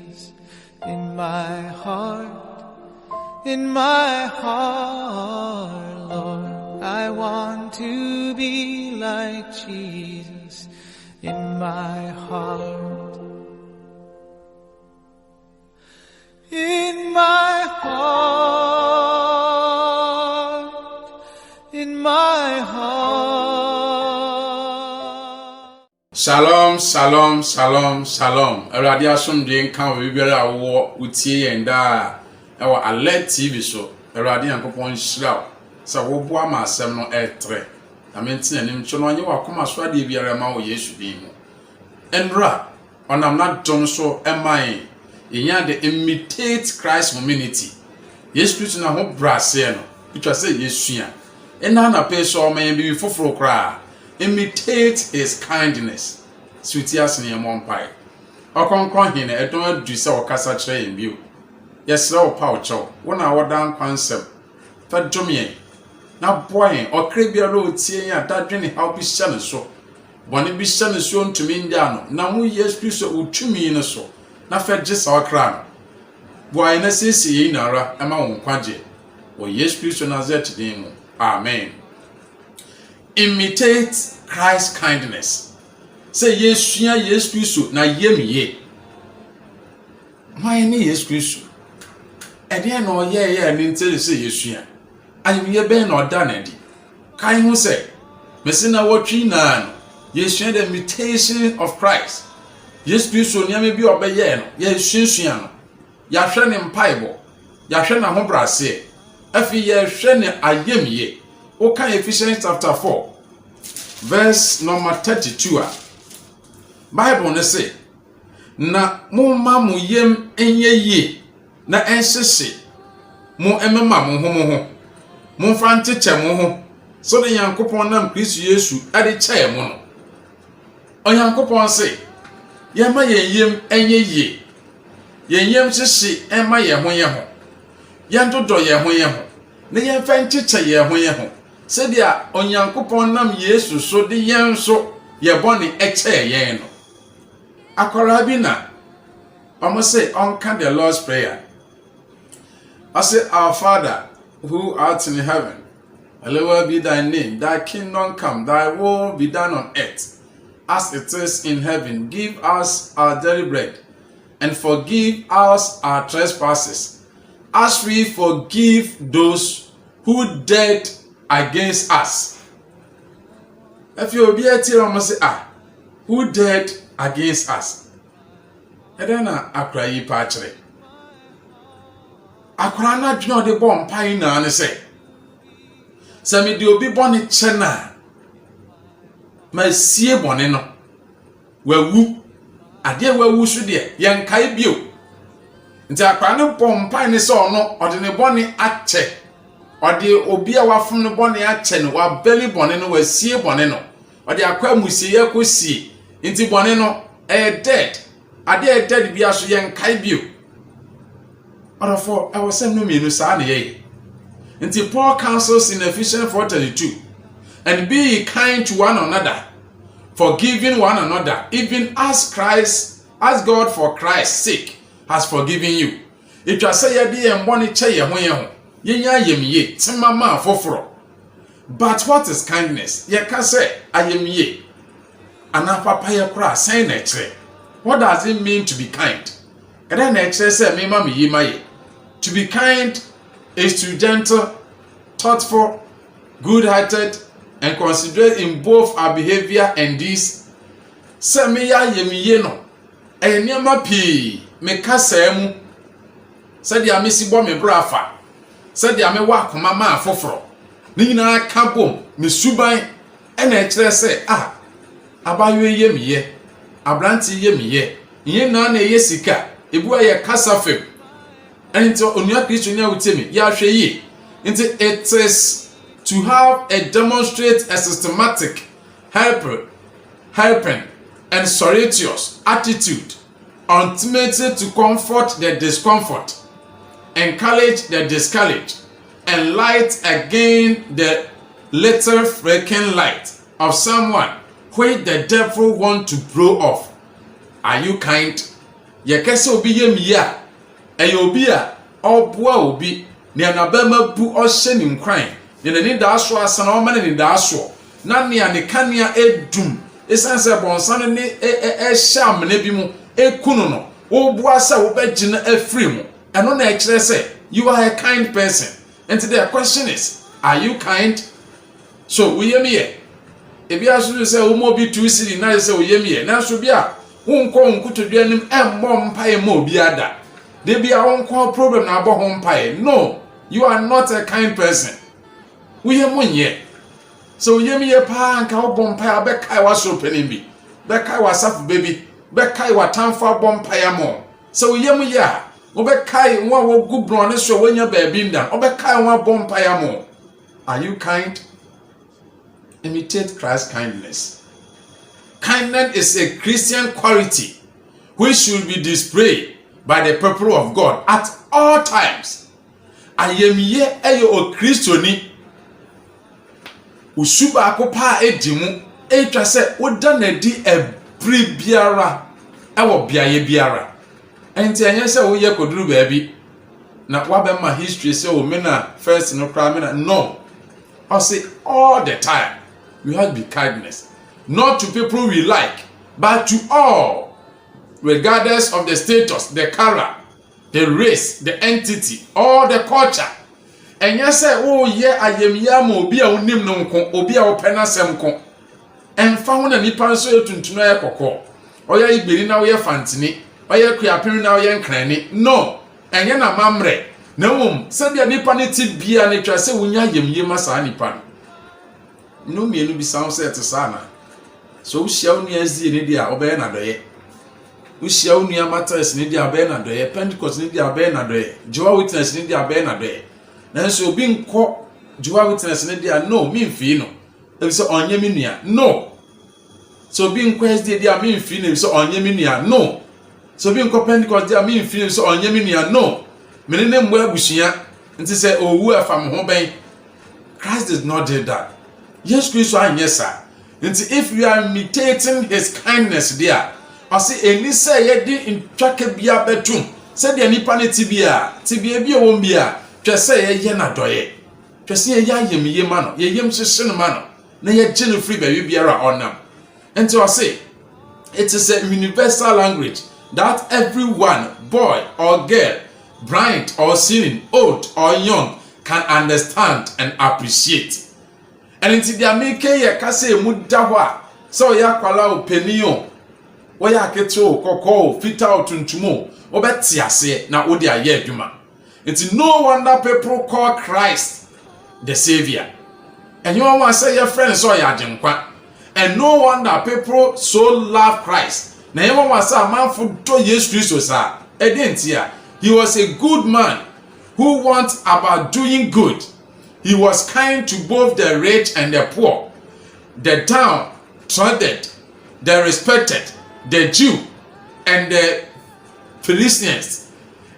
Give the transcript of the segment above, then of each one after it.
Jesus. In my heart, Lord, I want to be like Jesus. In my heart, in my heart. Shalom, shalom, shalom, shalom. Eradi asomdwe nka wo bibere awo utie yenda ewa Alert TV so. Eradi yankopon hyira sa wo bo ama asem no etre. Na mentina nim cho no anye wakoma so ade biara ma wo Yesu bi mu. Enra onam na dom so eman yenya de imitate Christ community. Yesu Kristo na ho brase no. Itwa say Yesu a. Ena na pe so man bi foforo kra. Imitate his kindness. Sweetias ne monpai. Okonkon hine edon adu se okasa kire yen bio. Yesra wo pa wo chew. Wona wodan concept. Fa dwomye. Na boy okre biara otie ya dadwene how bi hye ne so. Bone bi hye ne so ntumi ndia no. Na mu Yesu Kristo utumi ne so. Na fa gye sa okra no. Boy na sisi yi na ra ema wo nkwaje. O Yesu Kristo Nazareth din mu. Amen. Imitate Christ's kindness. Say Yesu Kristo na yemiye. My ni Yesu Kristo. Ede na oye ni ntele say Yesu a. Ayemiye ben na oda na di. Kai hu say mesi na wotwi na no. Yesu the imitation of Christ. Yesu Kristo ni ame bi obeye no. Yesu no. Ya hwe ne mpaibo. Ya hwe na ho brase. Afi ye hwe ne ayemiye. Okay, Ephesians chapter 4, verse number 32. Bible ne say, na mo ma mo yem enye ye, na enhyehye mo emema mo ho. Mo fa nteche mo ho. So the Yankopon nam Kristo Yesu ade kye mo no. Onyankopon say, ye ma ye yem enye ye. Ye yem hyehye ema ye ho. Ye ndodo ye ho. Na ye fa nteche ye ho. Said ya Onyankopon nam Yesu so de yen so ye boni eche yen no. Akwara bi na almost say onka the Lord's prayer. I say, our Father who art in heaven, hallowed be thy name, thy kingdom come, thy will be done on earth as it is in heaven. Give us our daily bread and forgive us our trespasses as we forgive those who dead against us. If you be a tear, I say, who dead against us? And then I cry ye patry. I cry not know the bomb pine and say, Sammy do be bonnet chena. My seer bonino. Where woo, a dear where woo should dear, young kai bio. Until I cry no bomb pine is or no, or the bonny at check. Or the obia wa from the bonny achen, wa belly boneno, wa see boneno, or the aqua musia could see into boneno, dead. A dear dead be as young kaibio. Or for I was sent no minus ye. Until Paul counsels in Ephesians 4:32, and be ye kind to one another, forgiving one another, even as God for Christ's sake has forgiven you. It was say a dear and bonny chair when Yenya yemiye timama foforo. But what is kindness? Ye can say ayemiye. Anapapa ye kra say nature. What does it mean to be kind? And then nature say me mama yimaye. To be kind is to gentle, thoughtful, good-hearted, and considerate in both our behavior and deeds. Say me ya yemiye no. Enyama pi me kasa mu. Say dia mesi bo me brafa. Said ya me wa koma ma foforo ni nyina ka bom me suban e na ekire se abayo yemiye abranti yemiye yen na na yesika ebu aye kasafem ento onua Kristo nya wutemi ya hwe yi enti it is to have a demonstrate a systematic helping and solicitous attitude ultimately to comfort the discomfort, encourage the discouraged, and light again the little flaking light of someone which the devil want to blow off. Are you kind? ye kese obi yem ye a eye obi a oboa obi ne anabama bu ohye ni nkran ne nani da aso asana o mane ni da aso na ne anekania edum esanse bonsan ne hyam ne bi mu ekunu no wo boa sa wo begina afri mu eno na e kire say you are a kind person. And the question is, are you kind? So we hear me here. If you ask you say umo be too silly, now you say we hear me here. Now so be a unko unkuto duanim mom pae mo biada. They be a unko problem na abo home pae. No, you are not a kind person. We hear me here. So we hear me here pa anka obom pae abekai wa so penim bi. Bekai wa safu baby. Bekai wa tamfa bom pae mo. So we hear me here. Obekai nwa wo gubron ne so wanya baabi ndan obekai nwa bompaya mo. Are you kind? Imitate Christ's kindness. Kindness is a Christian quality which should be displayed by the people of God at all times. Ayemiye eyo o Kristoni usuba akopa edimu etwa se woda na di ebri biara ewo biaye biara. Enti anya se wo ye koduru baabi na wabema history say o me na first no cry me na no. I say all the time you have to be kindness, not to people we like, but to all, regardless of the status, the color, the race, the entity, or the culture. And you say, oh yeah, I am yamo, be a unim no con, or be a opena sem con, and found a nipan so to know coco, or ya be now your fantini, or ya creaping now yan cranny. No, and yana mamre. No, send your nipanity be an nature, say when ya yem masa nipan. No me no be sound set to sana. So shall near Zidia obey na doye. We shall near matters nidia bena doye, Pentecost nidia bena doye, Jehovah Witness nidia bena doye. Now so being caught Jehovah Witness nidia no mean fino. If so on yeminia, no. So being quest dia mean fino, so on yeminia, no. So being called Pentecost dia mean fino, so on yeminia, no. Many name where bushia, and to say, oh, where from home. Christ did not do that. Yes, Christ, yes, sir. And if you are imitating his kindness there, I say, and this say, ye in Chakabia betum, said the Nipani Tibia be a wombia, just say, ye na doye. Just say, ya yem ye mano, ye yem mano, na ye general free baby biara on them. And so I say, it is a universal language that everyone, boy or girl, bright or sinning, old or young, can understand and appreciate. And until they make a case mudawa, so ya kwala opinion, waya keto, koko, fit out tuntumo, obetiase, na odia yeduma. It's no wonder people call Christ the Savior. And you want to say your friends so ya jinkwa. And no wonder people so love Christ. Na you want to say man for to Jesus Christ sa. Edentia. He was a good man who went about doing good. He was kind to both the rich and the poor, the downtrodden, the respected, the Jew, and the Philistines.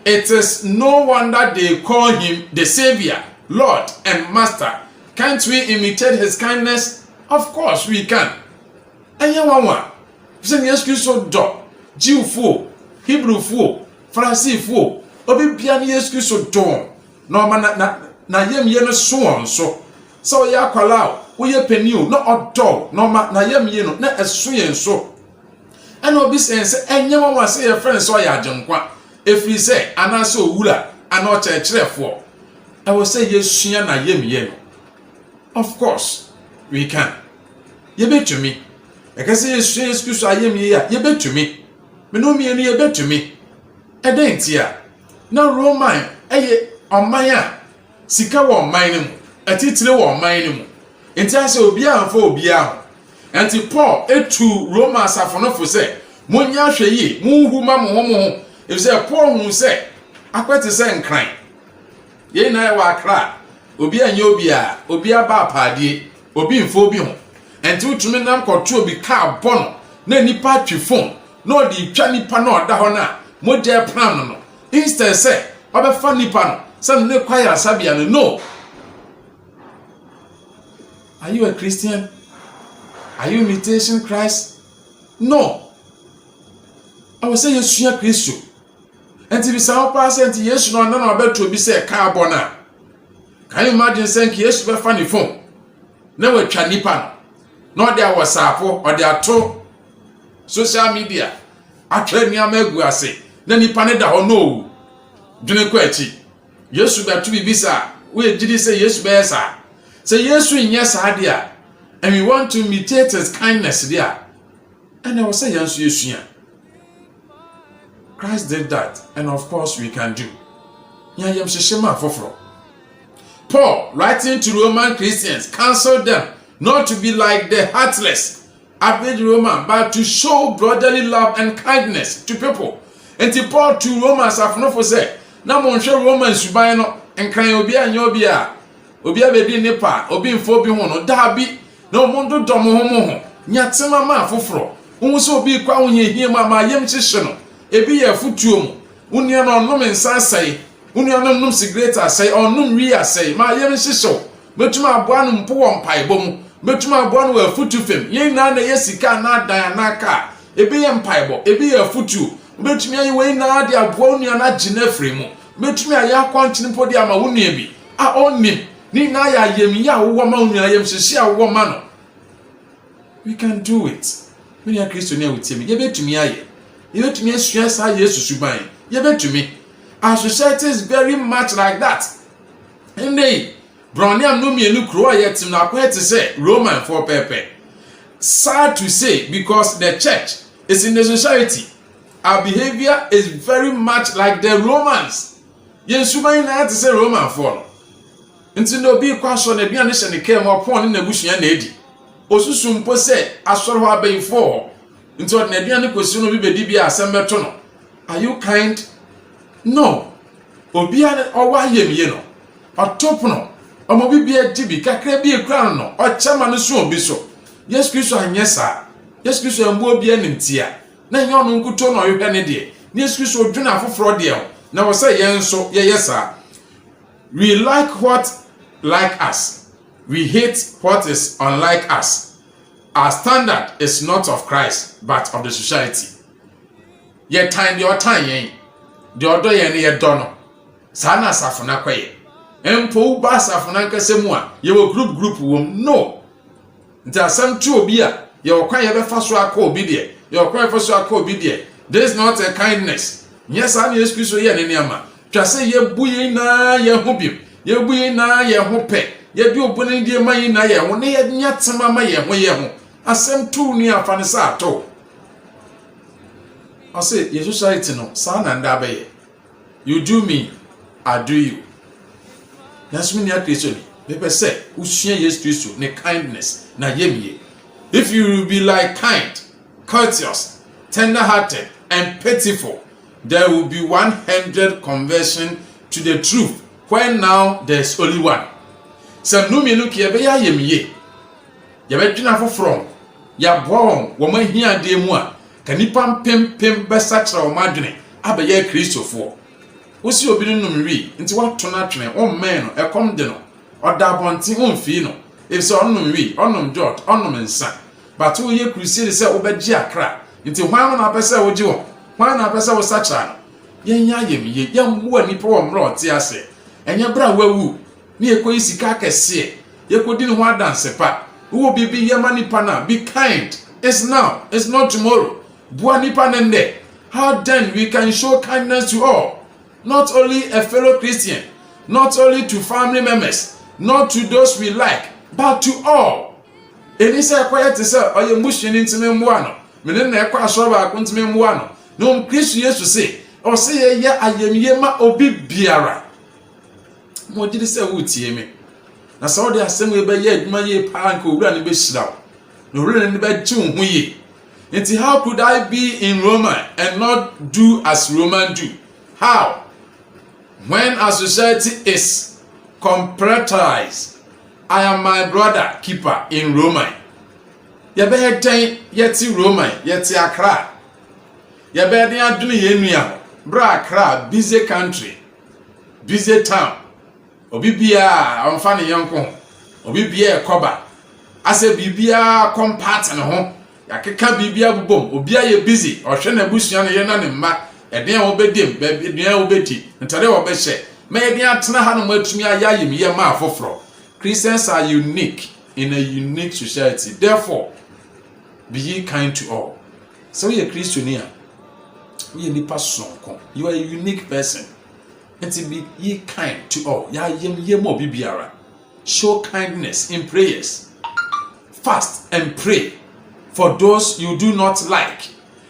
It is no wonder they call him the Savior, Lord, and Master. Can't we imitate his kindness? Of course we can. And you want one? Jew fool, Hebrew fool, Pharisee fool, obi bia ni Yesu so don no ma na yem ye no so so ya kwala wo ye paniu no odo no ma na yem ye no na eso ye so ana obi sense enye wa se ye friend so ya agenkwa efri se ana so wura ana o checherefo I will say yesua na yem ye no. Of course we can. Ye betumi e ka se yesua Yesu so ayem ye ya ye betumi me no me ni ye betumi edentia na Roman eye omanya sika wo man ni mu atitire wo man ni mu enti ase obi anfa obi aho enti Paul etu Roman asafonofo se monya hwe yi muhu ma mo if say Paul hu se akwete se nkran ye na e wa akra obi anya obi aba apade obi mfo obi ho enti utumi nam kwoto obi ka bono na nipa twifon na odi twa nipa na oda ho na moje plan no instead say obefa nipa no some ne kwaya sabia no. Are you a Christian? Are you imitating Christ? No. I will say yesua Kristo. Enti bi sa pass enti Yesu no na obeto bi say ka abona. Can you imagine saying Yesu be fa ni phone? Na watwa nipa no. No dey WhatsApp or dey ato social media. Atwa niama egu ase. Na nipa ne da ho no. Dwene ko achi. Yesu be to bi sa, we gidi say Yesu be sa. Say Yesu in yes dia. And we want to imitate his kindness there. And I will say yes, Yesu. Christ did that, and of course we can do. Paul, writing to Roman Christians, counseled them not to be like the heartless, average Roman, but to show brotherly love and kindness to people. And to Paul to Romans have not for say, now Monsieur Romans subino and crying obia and yobia, obia bedi nipa, obi infobi hono, dabi, no mondo domo homo, nyatima ma fufro, unso bi kwa unye hiye mama yem chishono. Ebi ye futuom unia no nom nsa sai unia no nom cigarette sai onum wi asai ma ye nhihyew betuma aboa no mpo wo mpaibom betuma aboa no wa futu fem yen na na ye sika na dan na ka ebi ye mpaibo ebi ye futu betuma ye we na de aboa unia na gina fremu betuma ya kwankyene podi ama unia bi a onim ni na ya yem ya wo ma unia yem hyehye a wo ma no. We can do it. We are Christian here with me. Ye betumi aye. You to me stress how Jesus subai. You bet to me. Our society is very much like that. And they Browniam no me look raw yet to now quite to say Roman for pepe. Sad to say because the church is in the society. Our behavior is very much like the Romans. Yes, subai na to say Roman for. Until no be question the bianisha ne came upon in the bush and lady. Osusum po say asoro ha be for. Into what Nediani question will be dibia assemble no. Are you kind? No. Obiane or why ye no. Or top no. Or mobi be a dibi, kakre be a crown no. Or chairman so be so. Yes, Christo and yes, sir. Yes, Christo and will be an intia. Na yon uncle ton or you penny dear. Yes, Christo dinner for fraud dear. Now say yes, so yes, sir. We like what like us. We hate what is unlike us. Our standard is not of Christ, but of the society. Ye time your time yen. The other yen ye dono. Sana safuna kwaye. Empo ba safuna kasemua. Ye wo group wom no. Nti asem tu obi a ye wo kwan ye be fa so akọ obi de. Ye wo kwan fa so akọ obi de. This is not a kindness. Yes, I need excuse ye ne niama. Twa say ye bu ye na ye ho bim. Ye bu ye na ye ho pe. Ye bi obone die man na ye ho ne ye nyatema ma ye ho. Asem tu ni afanisa ato. I say, your society no, son and abe. You do me, I do you. That's me near Christian. People say, Ushia yes Christo, ne kindness, na yemye. If you will be like kind, courteous, tender-hearted, and pitiful, there will be 100 conversion to the truth. When now there's only one. Some no me look ye be ya yemye. Ya be jina for from. Ya bwon woman hia de mu a kanipa pem besatra o madwene abaye Kristofo osi obi num wi nti wato na twene o man no ekom de no oda bonti onfi no if so onum wi onum jot onum nsa but wo ye crusade se obegye akra nti hwan na pese wo gye wo hwan na pese wo satra no yenya yemye yamwo nipa wo mro te ase enye bra wawu ni ekoyi sika kese yekodi ne ho adanse pa who be yemani pana be kind. It's now, it's not tomorrow. Buani panende. How then we can show kindness to all, not only a fellow Christian, not only to family members, not to those we like, but to all. Elisa quiet to say, "Oh, you mush into me muano." Menen na ekwa so ba kunti me muano. No Christ Yesu say, "O say ye ayemyema obi biara." Mo did say wutie me. Na so de asem we be ye adwuma ye pa nka owura ne be hyira no owura ne be gye hu ye. Nti how could I be in Roma and not do as Roman do? How? When our society is computerized, I am my brother keeper in Roma. Ye be hetan yeti Roma yeti Accra. Ye be den adunu ye nua bra Accra busy country, busy town. Obi bia onfa ne yanko obi bia ekoba ase bibia compact ne ho yakeka bibia bobom obi aye busy ohwe na busua ne ye na ne mma eden a obedim eden a obedi ntare obehye me eden atena ha no matumi ayayim ye ma afoforo. Christians are unique in a unique society. Therefore, be ye kind to all. So you're a Christian here. You are a unique person. And to be ye kind to all. Show kindness in prayers. Fast and pray for those you do not like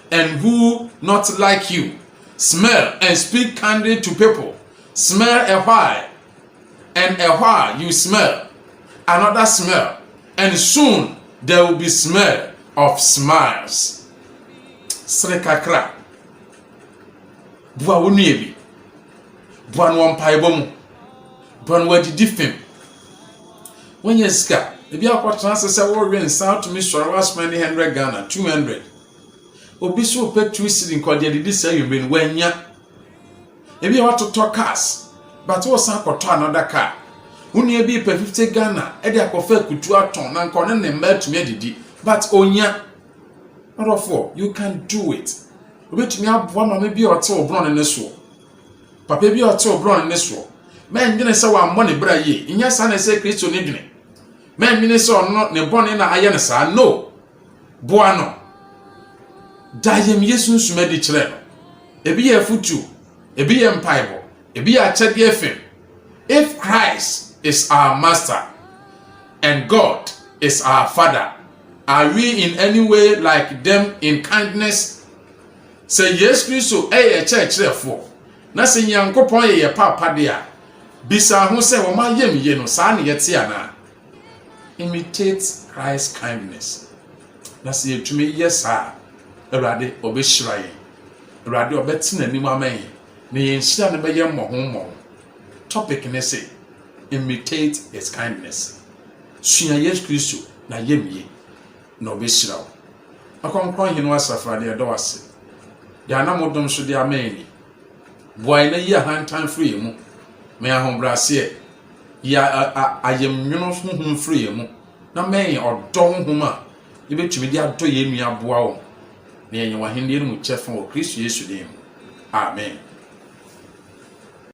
and who not like you. Smell and speak kindly to people. Smell a while, and a while you smell another smell, and soon there will be smell of smiles. Srekakra. Bua wuniebi. Bua nwampaibom. Bua nwadidifim. When you ska, if you are transfer warrior South to me sure spending 100 Ghana, 200. Obi so pay 2 cedis cause they did say you been when ya. If you want to talk cars, but what's up to another car? Unie bi pay 50 Ghana, e dey akofa kutu aton na nko ne mba tumi adidi. But onya, not of all, you can do it. Obetumi aboa ma me bi ote obron ne so. Papa bi ote obron ne so. Men dwene se wa mmɔ ne bra ye. Inya sa na se Kristo ne dwene. Men dwene se ono ne bɔne na aye ne sa. No. Boa no. Dayem Yesu nsumadi kire no. Ebi ye futu, ebi ye mpaibo, ebi ye akyade efem. If Christ is our master and God is our father, are we in any way like them in kindness? Say yes Kristo ye kyerefo. Na se Nyankopon ye papa de a bisa ho se wo ma yem ye no sa na yete ana. Imitate Christ's kindness. Na se yetumi yesa Erade obeshira ye. Erade obeti na nimu amen. Ne yenhira ne beye mmohommo. Topic ne say imitate his kindness. Sua Yesu Kristo na yemye na obeshira wo. Akonkron hinu asafra de do ase. Ya na modom so de amen. Boy na yi ahantan free mu. Me ahombrase ya ayemnwono honhom free mu. Na men odo honhom a yebetumi de ado ye nua boa wo. Ne yenye wahende no mu kyefo wo Kristo Yesu dem. Amen.